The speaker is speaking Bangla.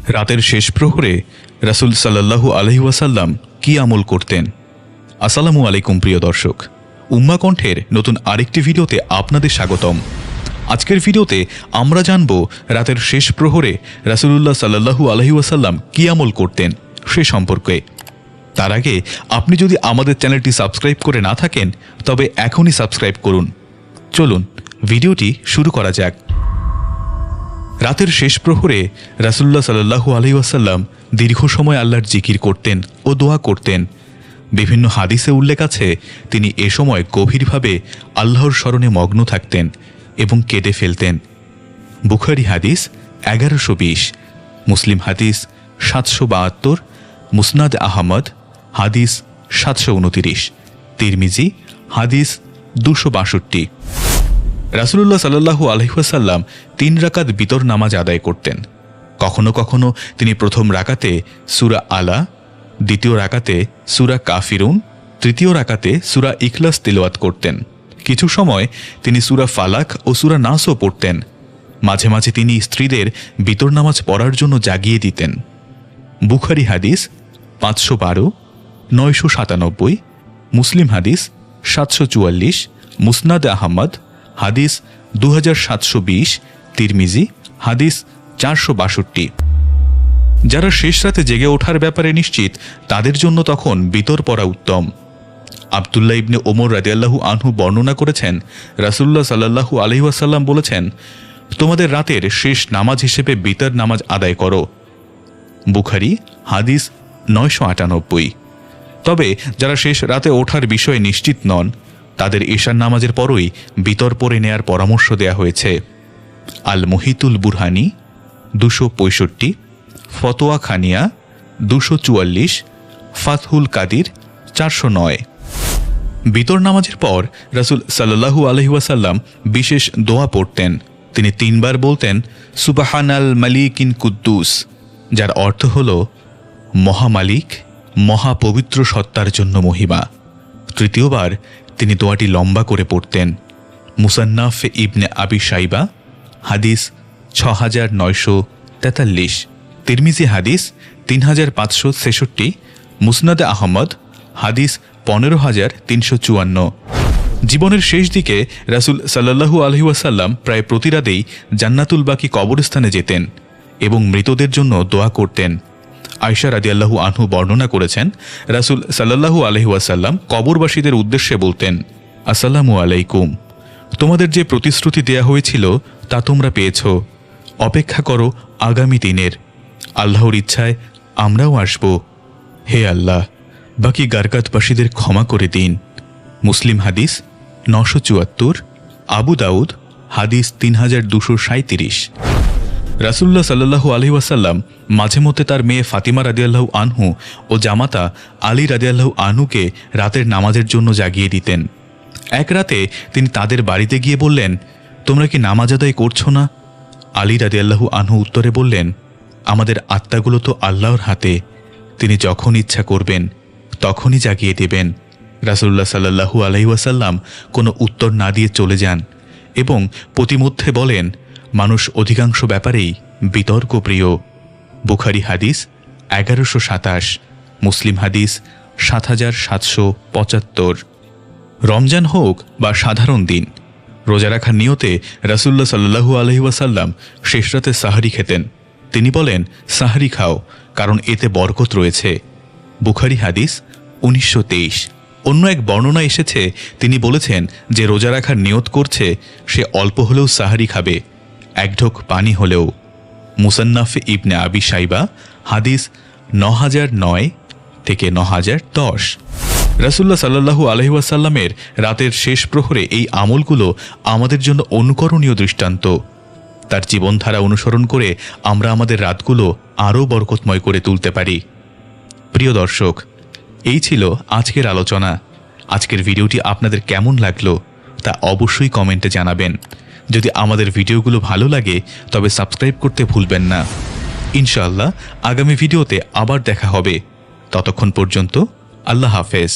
রাতের শেষ প্রহরে রাসূল সাল্লাল্লাহু আলাইহি ওয়াসাল্লাম কি আমল করতেন? আসসালামু আলাইকুম প্রিয় দর্শক, উম্মাহ কণ্ঠের নতুন আরেকটি ভিডিওতে আপনাদের স্বাগতম। আজকের ভিডিওতে আমরা জানব রাতের শেষ প্রহরে রাসূলুল্লাহ সাল্লাল্লাহু আলাইহি ওয়াসাল্লাম কি আমল করতেন সে সম্পর্কে। তার আগে আপনি যদি আমাদের চ্যানেলটি সাবস্ক্রাইব করে না থাকেন তবে এখনই সাবস্ক্রাইব করুন। চলুন ভিডিওটি শুরু করা যাক। রাতের শেষ প্রহরে রাসূলুল্লাহ সাল্লাল্লাহু আলাইহি ওয়াসাল্লাম দীর্ঘ সময় আল্লাহর জিকির করতেন ও দোয়া করতেন। বিভিন্ন হাদিসে উল্লেখ আছে তিনি এ সময় গভীরভাবে আল্লাহর স্মরণে মগ্ন থাকতেন এবং কেঁদে ফেলতেন। বুখারী হাদিস 1120, মুসলিম হাদিস 772, মুসনাদ আহমদ হাদিস 729, তিরমিজি হাদিস 262। রাসূলুল্লাহ সাল্লাল্লাহু আলাইহি ওয়াসাল্লাম 3 রাকাত বিতর নামাজ আদায় করতেন। কখনো কখনো তিনি প্রথম রাকাতে সূরা আলা, দ্বিতীয় রাকাতে সূরা কাফিরুন, তৃতীয় রাকাতে সূরা ইখলাস তিলাওয়াত করতেন। কিছু সময় তিনি সূরা ফালাক ও সূরা নাসও পড়তেন। মাঝে মাঝে তিনি স্ত্রীদের বিতর নামাজ পড়ার জন্য জাগিয়ে দিতেন। বুখারী হাদিস 512, 997, মুসলিম হাদিস 744, মুসনাদ আহমদ হাদিস 2720, তিরমিজি হাদিস 462। যারা শেষ রাতে জেগে ওঠার ব্যাপারে নিশ্চিত তাদের জন্য তখন বিতর পড়া উত্তম। আব্দুল্লাহ ইবনে ওমর রাদিয়াল্লাহু আনহু বর্ণনা করেছেন, রাসূলুল্লাহ সাল্লাল্লাহু আলাইহি ওয়াসাল্লাম বলেছেন, তোমাদের রাতের শেষ নামাজ হিসেবে বিতর নামাজ আদায় করো। বুখারী হাদিস 998। তবে যারা শেষ রাতে ওঠার বিষয়ে নিশ্চিত নন তাদের ঈশার নামাজের পরই বিতর পড়ে নেয়ার পরামর্শ দেয়া হয়েছে। আল মুহিতুল বুরহানি 265, ফতোয়া খানিয়া 244, ফাতহুল কাদির 409। বিতর নামাজের পর রাসূল সাল্লাল্লাহু আলাইহি ওয়াসাল্লাম বিশেষ দোয়া পড়তেন। তিনি 3 বার বলতেন, সুবহানাল মালিকিন কুদ্দুস, যার অর্থ হল মহামালিক, মহাপবিত্র সত্তার জন্য মহিমা। তৃতীয়বার তিনি দোয়াটি লম্বা করে পড়তেন। মুসান্নাফ ইবনে আবি শাইবা হাদিস 6943, তিরমিজি হাদিস 3566, মুসনাদে আহমদ হাদিস 15354। জীবনের শেষ দিকে রাসূল সাল্লাল্লাহু আলাইহি ওয়াসাল্লাম প্রায় প্রতি রাতেই জান্নাতুল বাকি কবরস্থানে যেতেন এবং মৃতদের জন্য দোয়া করতেন। আয়েশা রাদিয়াল্লাহু আনহু বর্ণনা করেছেন, রাসূল সাল্লাল্লাহু আলাইহি ওয়াসাল্লাম কবরবাসীদের উদ্দেশ্যে বলতেন, আসসালামু আলাইকুম, তোমাদের যে প্রতিশ্রুতি দেয়া হয়েছিল তা তোমরা পেয়েছ। অপেক্ষা করো আগামী দিনের। আল্লাহর ইচ্ছায় আমরাও আসব। হে আল্লাহ, বাকি গারকাতবাসীদের ক্ষমা করে দিন। মুসলিম হাদিস 974, আবু দাউদ হাদিস 3237। রাসূলুল্লাহ সাল্লাল্লাহু আলাইহি ওয়াসাল্লাম মাঝে মধ্যে তার মেয়ে ফাতিমা রাদিয়াল্লাহু আনহু ও জামাতা আলী রাদিয়াল্লাহু আনহুকে রাতের নামাজের জন্য জাগিয়ে দিতেন। এক রাতে তিনি তাদের বাড়িতে গিয়ে বললেন, তোমরা কি নামাজ আদায় করছো না? আলী রাদিয়াল্লাহু আনহু উত্তরে বললেন, আমাদের আত্মাগুলো তো আল্লাহর হাতে, তিনি যখন ইচ্ছা করবেন তখনই জাগিয়ে দেবেন। রাসূলুল্লাহ সাল্লাল্লাহু আলাইহি ওয়াসাল্লাম কোনো উত্তর না দিয়ে চলে যান এবং প্রতিমধ্যে বলেন, মানুষ অধিকাংশ ব্যাপারেই বিতর্ক প্রিয়। বুখারী হাদিস 1127, মুসলিম হাদিস 7775। রমজান হোক বা সাধারণ দিন, রোজা রাখার নিয়তে রাসূলুল্লাহ সাল্লাল্লাহু আলাইহি ওয়াসাল্লাম শেষ রাতে সাহরি খেতেন। তিনি বলেন, সাহরি খাও, কারণ এতে বরকত রয়েছে। বুখারী হাদিস 1923। অন্য এক বর্ণনা এসেছে তিনি বলেছেন, যে রোজা রাখার নিয়ত করছে সে অল্প হলেও সাহরি খাবে, এক ঢোক পানি হলেও। মুসান্নাফ ইবনে আবি শাইবা হাদিস 9009 থেকে 9010। রাসূলুল্লাহ সাল্লাল্লাহু আলাইহি ওয়াসাল্লামের রাতের শেষ প্রহরে এই আমলগুলো আমাদের জন্য অনুকরণীয় দৃষ্টান্ত। তার জীবনধারা অনুসরণ করে আমরা আমাদের রাতগুলো আরও বরকতময় করে তুলতে পারি। প্রিয় দর্শক, এই ছিল আজকের আলোচনা। আজকের ভিডিওটি আপনাদের কেমন লাগলো তা অবশ্যই কমেন্টে জানাবেন। যদি আমাদের ভিডিওগুলো ভালো লাগে তবে সাবস্ক্রাইব করতে ভুলবেন না। ইনশাআল্লাহ আগামী ভিডিওতে আবার দেখা হবে। ততক্ষণ পর্যন্ত আল্লাহ হাফেজ।